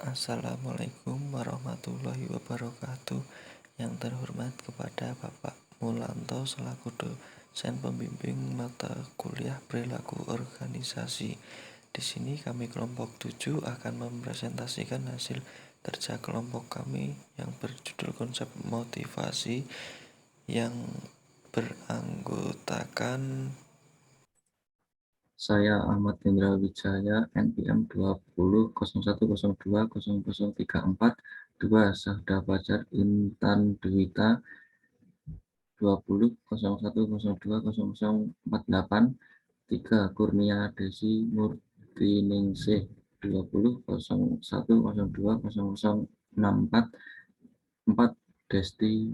Assalamualaikum warahmatullahi wabarakatuh. Yang terhormat kepada Bapak Mulanto selaku dosen pembimbing mata kuliah perilaku organisasi. Di sini kami kelompok 7 akan mempresentasikan hasil kerja kelompok kami yang berjudul konsep motivasi yang beranggotakan Saya Ahmad Hendra Wijaya, NPM 2001020034, 2 Sahda Fajar Intan Dwita 2001020048, 3 Kurnia Desi Murtiningsih 2001020064, 4 Desti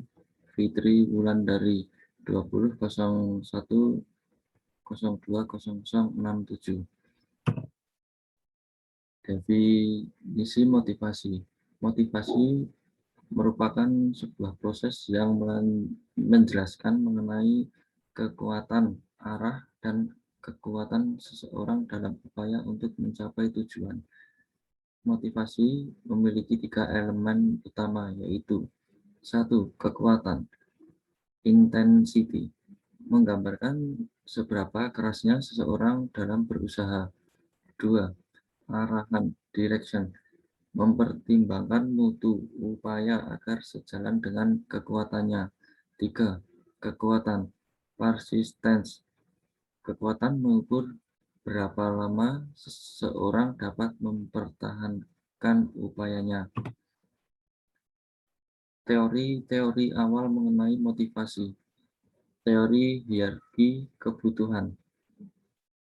Fitri Wulandari 2001020067. Definisi motivasi. Motivasi merupakan sebuah proses yang menjelaskan mengenai kekuatan, arah, dan kekuatan seseorang dalam upaya untuk mencapai tujuan. Motivasi memiliki 3 elemen utama, yaitu 1. Kekuatan, intensity, menggambarkan seberapa kerasnya seseorang dalam berusaha. 2. Arahan, direction, mempertimbangkan mutu upaya agar sejalan dengan kekuatannya. 3. Kekuatan, persistence, kekuatan mengukur berapa lama seseorang dapat mempertahankan upayanya. Teori-teori awal mengenai motivasi. Teori hierarki kebutuhan.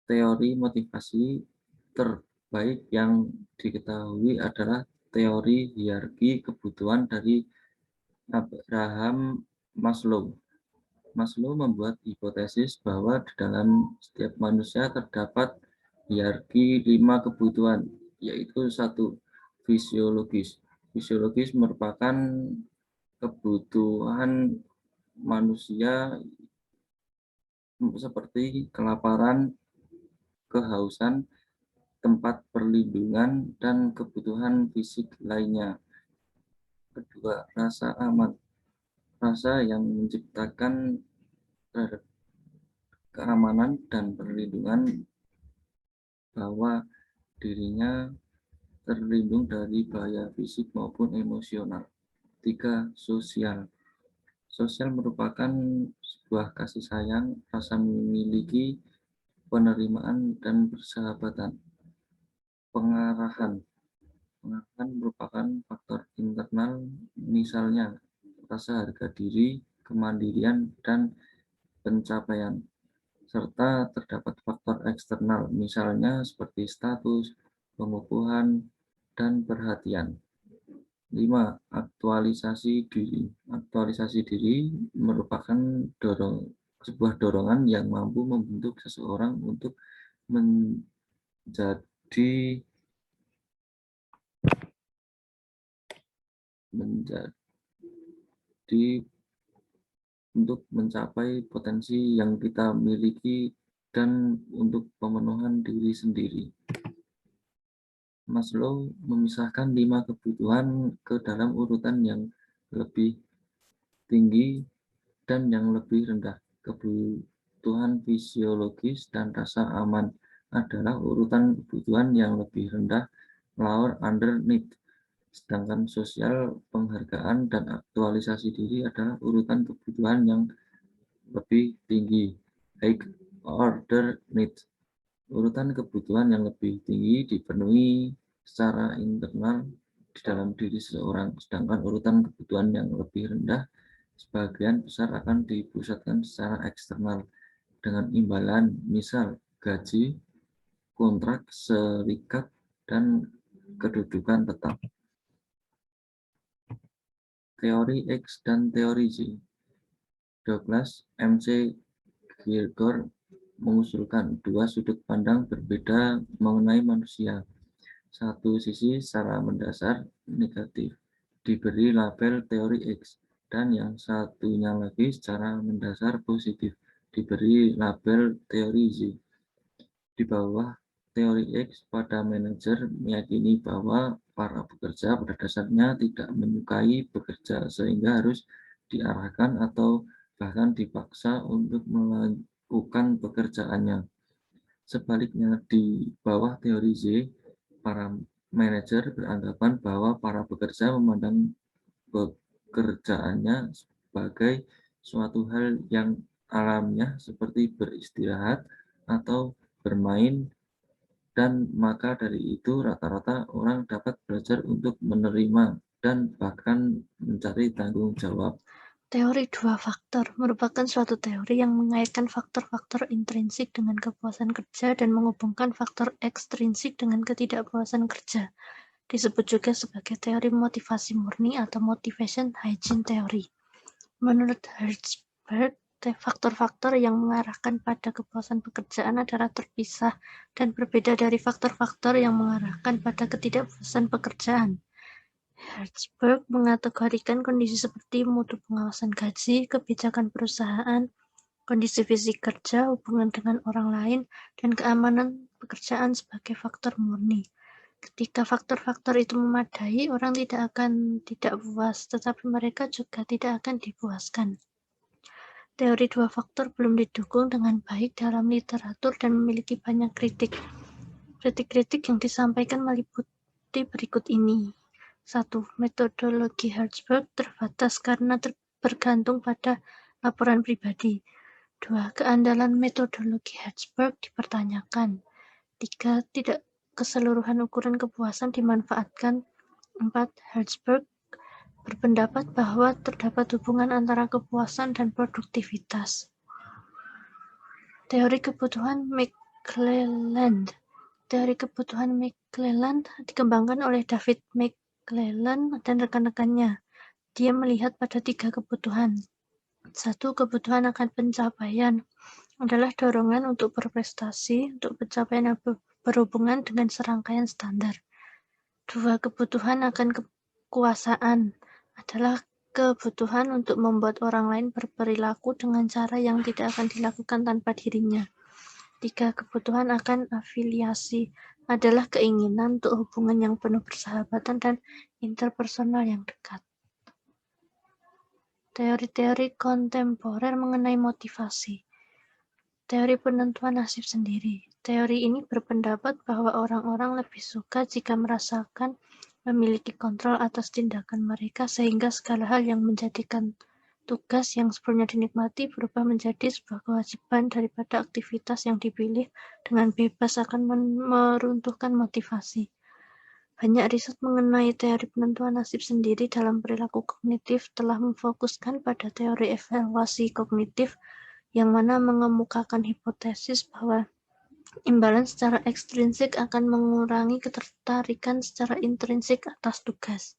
Teori motivasi terbaik yang diketahui adalah teori hierarki kebutuhan dari Abraham Maslow. Maslow membuat hipotesis bahwa di dalam setiap manusia terdapat hierarki 5 kebutuhan, yaitu 1. Fisiologis. Fisiologis merupakan kebutuhan manusia seperti kelaparan, kehausan, tempat perlindungan, dan kebutuhan fisik lainnya. Kedua, rasa aman. Rasa yang menciptakan keamanan dan perlindungan bahwa dirinya terlindung dari bahaya fisik maupun emosional. 3. Sosial. Sosial merupakan sebuah kasih sayang, rasa memiliki, penerimaan, dan persahabatan. Pengarahan. Pengarahan merupakan faktor internal, misalnya rasa harga diri, kemandirian, dan pencapaian. Serta terdapat faktor eksternal, misalnya seperti status, pengukuhan, dan perhatian. 5. Aktualisasi diri. Aktualisasi diri merupakan sebuah dorongan yang mampu membentuk seseorang untuk menjadi untuk mencapai potensi yang kita miliki dan untuk pemenuhan diri sendiri. Maslow memisahkan 5 kebutuhan ke dalam urutan yang lebih tinggi dan yang lebih rendah. Kebutuhan fisiologis dan rasa aman adalah urutan kebutuhan yang lebih rendah, lower underneath. Sedangkan sosial, penghargaan, dan aktualisasi diri adalah urutan kebutuhan yang lebih tinggi, high order need. Urutan kebutuhan yang lebih tinggi dipenuhi secara internal di dalam diri seseorang, sedangkan urutan kebutuhan yang lebih rendah sebagian besar akan dipusatkan secara eksternal dengan imbalan, misal gaji, kontrak, serikat, dan kedudukan tetap. Teori X dan teori Z. Douglas MC Gregor mengusulkan 2 sudut pandang berbeda mengenai manusia. Satu sisi secara mendasar negatif, diberi label teori X, dan yang satunya lagi secara mendasar positif, diberi label teori Z. Di bawah teori X, pada manajer meyakini bahwa para pekerja pada dasarnya tidak menyukai bekerja sehingga harus diarahkan atau bahkan dipaksa untuk melakukan pekerjaannya. Sebaliknya, di bawah teori Z, para manajer beranggapan bahwa para pekerja memandang pekerjaannya sebagai suatu hal yang alamiah seperti beristirahat atau bermain, dan maka dari itu rata-rata orang dapat belajar untuk menerima dan bahkan mencari tanggung jawab. Teori dua faktor merupakan suatu teori yang mengaitkan faktor-faktor intrinsik dengan kepuasan kerja dan menghubungkan faktor ekstrinsik dengan ketidakpuasan kerja. Disebut juga sebagai teori motivasi murni atau motivation hygiene theory. Menurut Hertzberg, faktor-faktor yang mengarahkan pada kepuasan pekerjaan adalah terpisah dan berbeda dari faktor-faktor yang mengarahkan pada ketidakpuasan pekerjaan. Hertzberg mengategorikan kondisi seperti mutu pengawasan gaji, kebijakan perusahaan, kondisi fisik kerja, hubungan dengan orang lain, dan keamanan pekerjaan sebagai faktor murni. Ketika faktor-faktor itu memadai, orang tidak puas, tetapi mereka juga tidak akan dipuaskan. Teori dua faktor belum didukung dengan baik dalam literatur dan memiliki banyak kritik. Kritik-kritik yang disampaikan meliputi berikut ini. 1. Metodologi Hertzberg terbatas karena bergantung pada laporan pribadi. 2. Keandalan metodologi Hertzberg dipertanyakan. 3. Tidak keseluruhan ukuran kepuasan dimanfaatkan. 4. Hertzberg berpendapat bahwa terdapat hubungan antara kepuasan dan produktivitas. Teori kebutuhan McClelland. Teori kebutuhan McClelland dikembangkan oleh David McClelland dan rekan-rekannya. Dia melihat pada 3 kebutuhan. 1. Kebutuhan akan pencapaian adalah dorongan untuk berprestasi, untuk pencapaian yang berhubungan dengan serangkaian standar. 2. Kebutuhan akan kekuasaan adalah kebutuhan untuk membuat orang lain berperilaku dengan cara yang tidak akan dilakukan tanpa dirinya. 3. Kebutuhan akan afiliasi adalah keinginan untuk hubungan yang penuh persahabatan dan interpersonal yang dekat. Teori-teori kontemporer mengenai motivasi. Teori penentuan nasib sendiri. Teori ini berpendapat bahwa orang-orang lebih suka jika merasakan memiliki kontrol atas tindakan mereka sehingga segala hal yang menjadikan tugas yang sebelumnya dinikmati berubah menjadi sebuah kewajiban daripada aktivitas yang dipilih dengan bebas akan meruntuhkan motivasi. Banyak riset mengenai teori penentuan nasib sendiri dalam perilaku kognitif telah memfokuskan pada teori evaluasi kognitif yang mana mengemukakan hipotesis bahwa imbalan secara ekstrinsik akan mengurangi ketertarikan secara intrinsik atas tugas.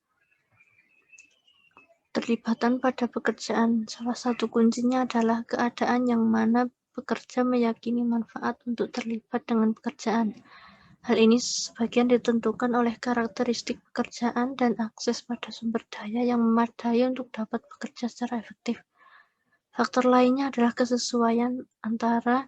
Keterlibatan pada pekerjaan. Salah satu kuncinya adalah keadaan yang mana pekerja meyakini manfaat untuk terlibat dengan pekerjaan. Hal ini sebagian ditentukan oleh karakteristik pekerjaan dan akses pada sumber daya yang memadai untuk dapat bekerja secara efektif. Faktor lainnya adalah kesesuaian antara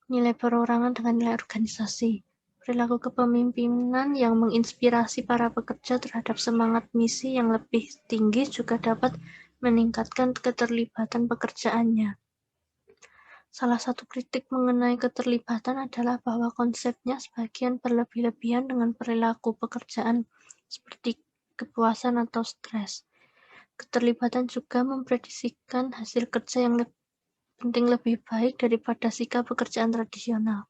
nilai perorangan dengan nilai organisasi. Perilaku kepemimpinan yang menginspirasi para pekerja terhadap semangat misi yang lebih tinggi juga dapat meningkatkan keterlibatan pekerjaannya. Salah satu kritik mengenai keterlibatan adalah bahwa konsepnya sebagian berlebih-lebihan dengan perilaku pekerjaan seperti kepuasan atau stres. Keterlibatan juga memprediksikan hasil kerja yang penting lebih baik daripada sikap pekerjaan tradisional.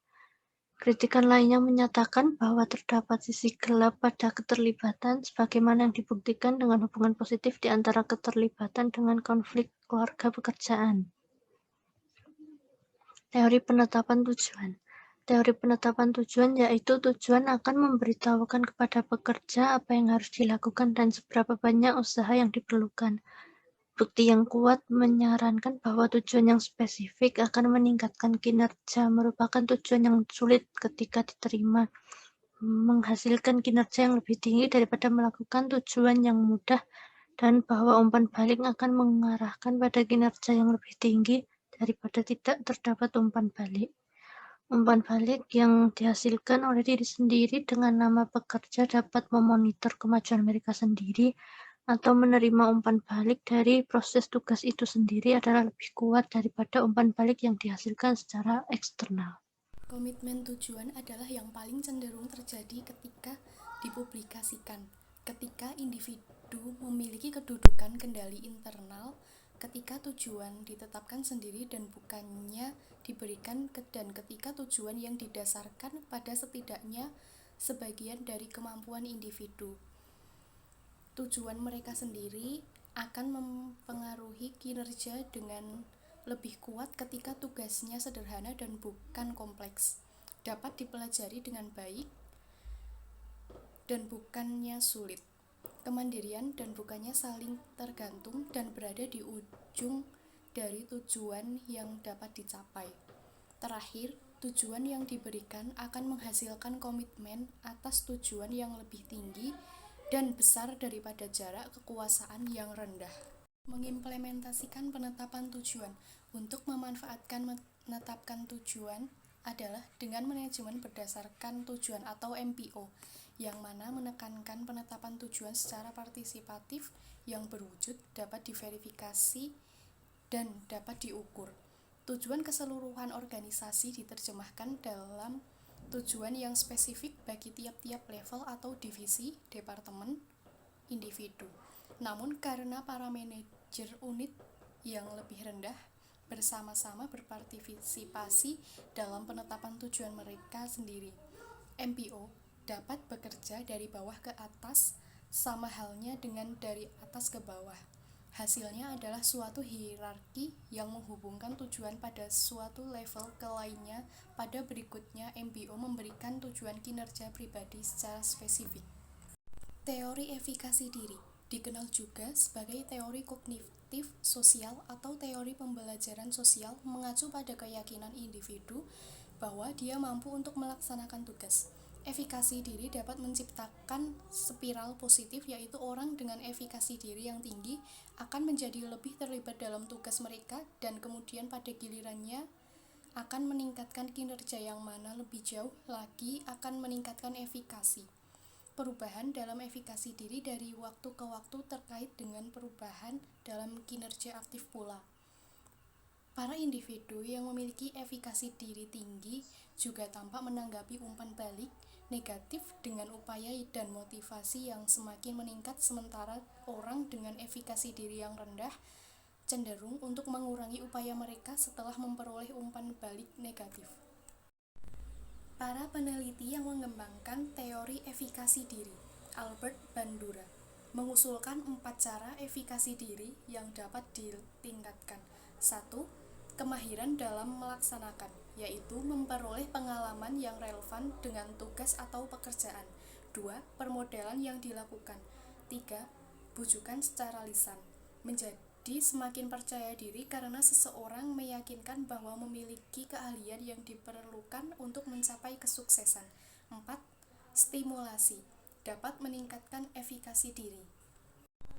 Kritikan lainnya menyatakan bahwa terdapat sisi gelap pada keterlibatan sebagaimana yang dibuktikan dengan hubungan positif di antara keterlibatan dengan konflik keluarga pekerjaan. Teori penetapan tujuan. Teori penetapan tujuan yaitu tujuan akan memberitahukan kepada pekerja apa yang harus dilakukan dan seberapa banyak usaha yang diperlukan. Bukti yang kuat menyarankan bahwa tujuan yang spesifik akan meningkatkan kinerja, merupakan tujuan yang sulit ketika diterima, menghasilkan kinerja yang lebih tinggi daripada melakukan tujuan yang mudah, dan bahwa umpan balik akan mengarahkan pada kinerja yang lebih tinggi daripada tidak terdapat umpan balik. Umpan balik yang dihasilkan oleh diri sendiri dengan nama pekerja dapat memonitor kemajuan mereka sendiri atau menerima umpan balik dari proses tugas itu sendiri adalah lebih kuat daripada umpan balik yang dihasilkan secara eksternal. Komitmen tujuan adalah yang paling cenderung terjadi ketika dipublikasikan, ketika individu memiliki kedudukan kendali internal, ketika tujuan ditetapkan sendiri dan bukannya diberikan dan ketika tujuan yang didasarkan pada setidaknya sebagian dari kemampuan individu. Tujuan mereka sendiri akan mempengaruhi kinerja dengan lebih kuat ketika tugasnya sederhana dan bukan kompleks, dapat dipelajari dengan baik dan bukannya sulit, kemandirian dan bukannya saling tergantung dan berada di ujung dari tujuan yang dapat dicapai. Terakhir, tujuan yang diberikan akan menghasilkan komitmen atas tujuan yang lebih tinggi dan besar daripada jarak kekuasaan yang rendah. Mengimplementasikan penetapan tujuan. Untuk memanfaatkan menetapkan tujuan adalah dengan manajemen berdasarkan tujuan atau MPO, yang mana menekankan penetapan tujuan secara partisipatif yang berwujud, dapat diverifikasi, dan dapat diukur. Tujuan keseluruhan organisasi diterjemahkan dalam tujuan yang spesifik bagi tiap-tiap level atau divisi, departemen, individu. Namun karena para manajer unit yang lebih rendah bersama-sama berpartisipasi dalam penetapan tujuan mereka sendiri, MPO dapat bekerja dari bawah ke atas sama halnya dengan dari atas ke bawah. Hasilnya adalah suatu hierarki yang menghubungkan tujuan pada suatu level ke lainnya. Pada berikutnya, MPO memberikan tujuan kinerja pribadi secara spesifik. Teori efikasi diri dikenal juga sebagai teori kognitif sosial atau teori pembelajaran sosial, mengacu pada keyakinan individu bahwa dia mampu untuk melaksanakan tugas. Efikasi diri dapat menciptakan spiral positif, yaitu orang dengan efikasi diri yang tinggi akan menjadi lebih terlibat dalam tugas mereka dan kemudian pada gilirannya akan meningkatkan kinerja, yang mana lebih jauh lagi akan meningkatkan efikasi. Perubahan dalam efikasi diri dari waktu ke waktu terkait dengan perubahan dalam kinerja aktif pula. Para individu yang memiliki efikasi diri tinggi juga tampak menanggapi umpan balik negatif dengan upaya dan motivasi yang semakin meningkat, sementara orang dengan efikasi diri yang rendah cenderung untuk mengurangi upaya mereka setelah memperoleh umpan balik negatif. Para peneliti yang mengembangkan teori efikasi diri, Albert Bandura, mengusulkan 4 cara efikasi diri yang dapat ditingkatkan. 1. Kemahiran dalam melaksanakan, yaitu memperoleh pengalaman yang relevan dengan tugas atau pekerjaan. 2. Permodelan yang dilakukan. 3. Bujukan secara lisan, menjadi semakin percaya diri karena seseorang meyakinkan bahwa memiliki keahlian yang diperlukan untuk mencapai kesuksesan. 4. Stimulasi, dapat meningkatkan efikasi diri.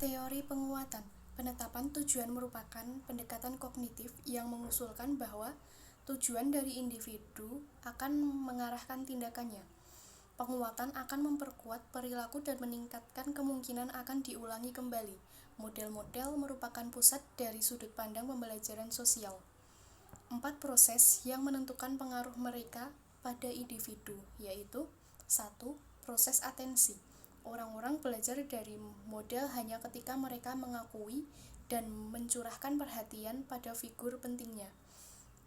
Teori penguatan. Penetapan tujuan merupakan pendekatan kognitif yang mengusulkan bahwa tujuan dari individu akan mengarahkan tindakannya. Penguatan akan memperkuat perilaku dan meningkatkan kemungkinan akan diulangi kembali. Model-model merupakan pusat dari sudut pandang pembelajaran sosial. 4 proses yang menentukan pengaruh mereka pada individu, yaitu 1. Proses atensi. Orang-orang belajar dari model hanya ketika mereka mengakui dan mencurahkan perhatian pada figur pentingnya.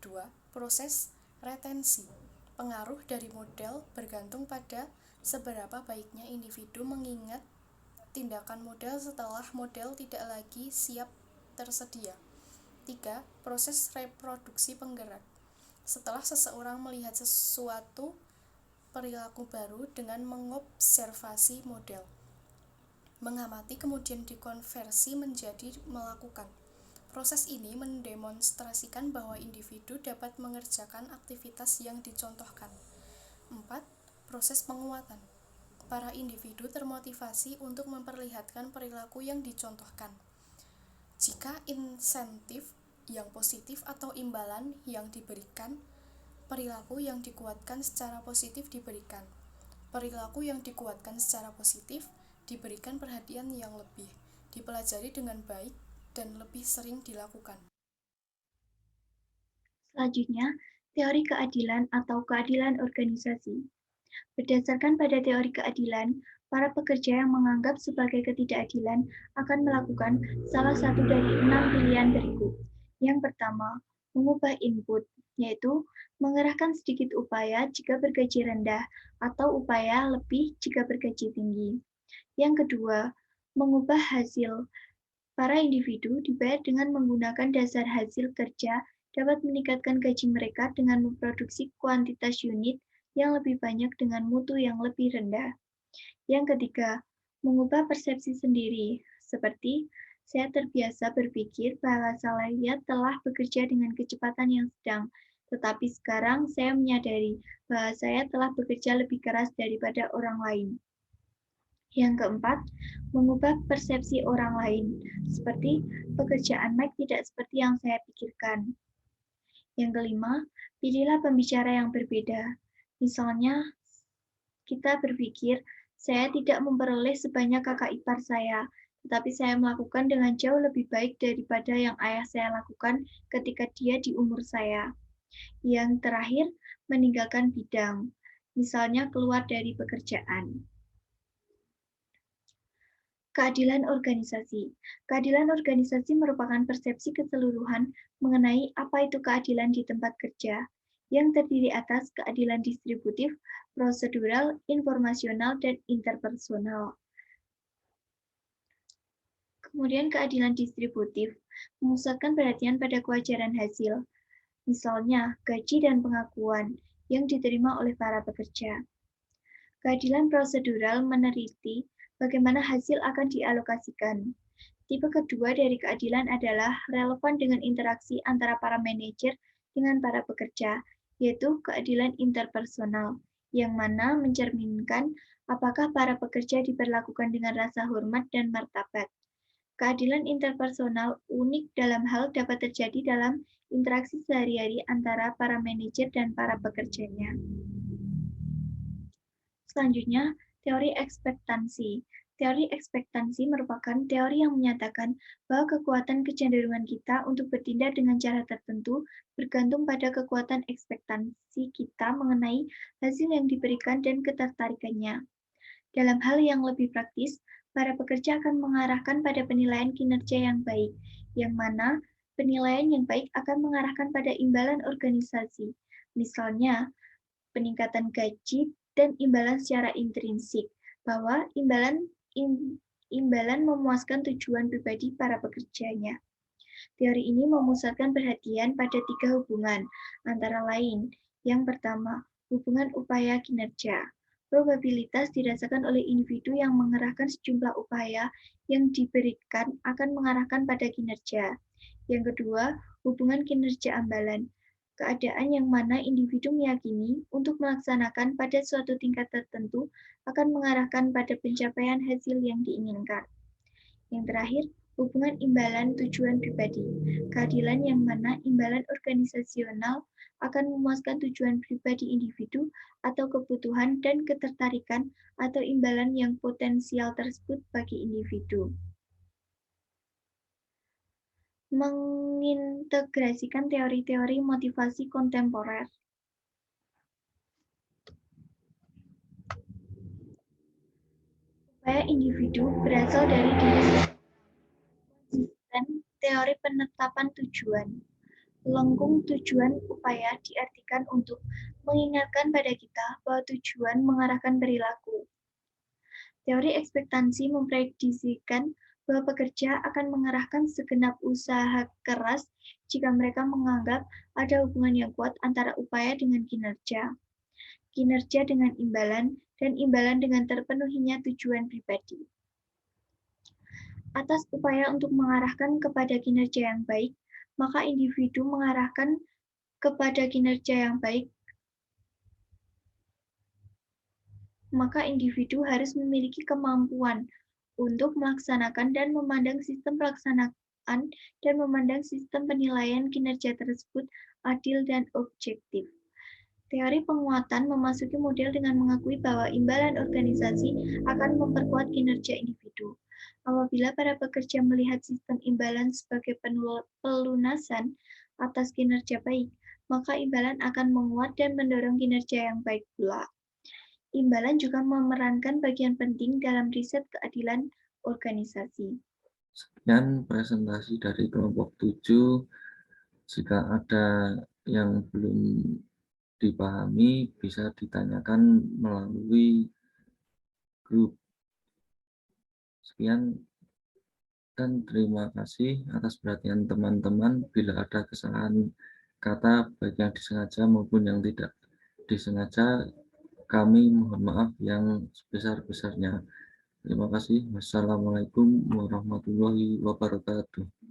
2. Proses retensi. Pengaruh dari model bergantung pada seberapa baiknya individu mengingat tindakan model setelah model tidak lagi siap tersedia. 3. Proses reproduksi penggerak. Setelah seseorang melihat sesuatu perilaku baru dengan mengobservasi model, mengamati kemudian dikonversi menjadi melakukan. Proses ini mendemonstrasikan bahwa individu dapat mengerjakan aktivitas yang dicontohkan. 4. Proses penguatan. Para individu termotivasi untuk memperlihatkan perilaku yang dicontohkan. Jika insentif yang positif atau imbalan yang diberikan Perilaku yang dikuatkan secara positif diberikan. Perilaku yang dikuatkan secara positif diberikan perhatian yang lebih, dipelajari dengan baik, dan lebih sering dilakukan. Selanjutnya, teori keadilan atau keadilan organisasi. Berdasarkan pada teori keadilan, para pekerja yang menganggap sebagai ketidakadilan akan melakukan salah satu dari 6 pilihan berikut. Yang pertama, mengubah input, yaitu mengerahkan sedikit upaya jika bergaji rendah atau upaya lebih jika bergaji tinggi. Yang kedua, mengubah hasil. Para individu dibayar dengan menggunakan dasar hasil kerja dapat meningkatkan gaji mereka dengan memproduksi kuantitas unit yang lebih banyak dengan mutu yang lebih rendah. Yang ketiga, mengubah persepsi sendiri, seperti saya terbiasa berpikir bahwa saya telah bekerja dengan kecepatan yang sedang, tetapi sekarang saya menyadari bahwa saya telah bekerja lebih keras daripada orang lain. Yang keempat, mengubah persepsi orang lain, seperti pekerjaan Mike tidak seperti yang saya pikirkan. Yang kelima, pilihlah pembicara yang berbeda. Misalnya, kita berpikir, saya tidak memperoleh sebanyak kakak ipar saya, tetapi saya melakukan dengan jauh lebih baik daripada yang ayah saya lakukan ketika dia di umur saya. Yang terakhir, meninggalkan bidang, misalnya keluar dari pekerjaan. Keadilan organisasi. Keadilan organisasi merupakan persepsi keseluruhan mengenai apa itu keadilan di tempat kerja, yang terdiri atas keadilan distributif, prosedural, informasional, dan interpersonal. Kemudian keadilan distributif memusatkan perhatian pada kewajaran hasil, misalnya gaji dan pengakuan yang diterima oleh para pekerja. Keadilan prosedural meneliti bagaimana hasil akan dialokasikan. Tipe kedua dari keadilan adalah relevan dengan interaksi antara para manajer dengan para pekerja, yaitu keadilan interpersonal, yang mana mencerminkan apakah para pekerja diperlakukan dengan rasa hormat dan martabat. Keadilan interpersonal unik dalam hal dapat terjadi dalam interaksi sehari-hari antara para manajer dan para pekerjanya. Selanjutnya, teori ekspektansi. Teori ekspektansi merupakan teori yang menyatakan bahwa kekuatan kecenderungan kita untuk bertindak dengan cara tertentu bergantung pada kekuatan ekspektansi kita mengenai hasil yang diberikan dan ketertarikannya. Dalam hal yang lebih praktis, para pekerja akan mengarahkan pada penilaian kinerja yang baik, yang mana penilaian yang baik akan mengarahkan pada imbalan organisasi, misalnya peningkatan gaji dan imbalan secara intrinsik, bahwa imbalan memuaskan tujuan pribadi para pekerjanya. Teori ini memusatkan perhatian pada 3 hubungan, antara lain, yang pertama, hubungan upaya kinerja. Probabilitas dirasakan oleh individu yang mengerahkan sejumlah upaya yang diberikan akan mengarahkan pada kinerja. Yang kedua, hubungan kinerja ambalan. Keadaan yang mana individu meyakini untuk melaksanakan pada suatu tingkat tertentu akan mengarahkan pada pencapaian hasil yang diinginkan. Yang terakhir, hubungan imbalan tujuan pribadi. Keadilan yang mana imbalan organisasional akan memuaskan tujuan pribadi individu atau kebutuhan dan ketertarikan atau imbalan yang potensial tersebut bagi individu. Mengintegrasikan teori-teori motivasi kontemporer. Upaya individu berasal dari diri konsisten teori penetapan tujuan. Lengkung tujuan upaya diartikan untuk mengingatkan pada kita bahwa tujuan mengarahkan perilaku. Teori ekspektansi memprediksikan bahwa pekerja akan mengerahkan segenap usaha keras jika mereka menganggap ada hubungan yang kuat antara upaya dengan kinerja, kinerja dengan imbalan, dan imbalan dengan terpenuhinya tujuan pribadi. Atas upaya untuk mengarahkan kepada kinerja yang baik, maka individu mengarahkan kepada kinerja yang baik, maka individu harus memiliki kemampuan untuk melaksanakan dan memandang sistem pelaksanaan dan memandang sistem penilaian kinerja tersebut adil dan objektif. Teori penguatan memasuki model dengan mengakui bahwa imbalan organisasi akan memperkuat kinerja individu. Apabila para pekerja melihat sistem imbalan sebagai pelunasan atas kinerja baik, maka imbalan akan menguat dan mendorong kinerja yang baik pula. Imbalan juga memerankan bagian penting dalam riset keadilan organisasi. Sekian presentasi dari kelompok 7. Jika ada yang belum dipahami, bisa ditanyakan melalui grup. Sekian dan terima kasih atas perhatian teman-teman. Bila ada kesalahan kata, baik yang disengaja maupun yang tidak disengaja, kami mohon maaf yang sebesar-besarnya. Terima kasih. Wassalamualaikum warahmatullahi wabarakatuh.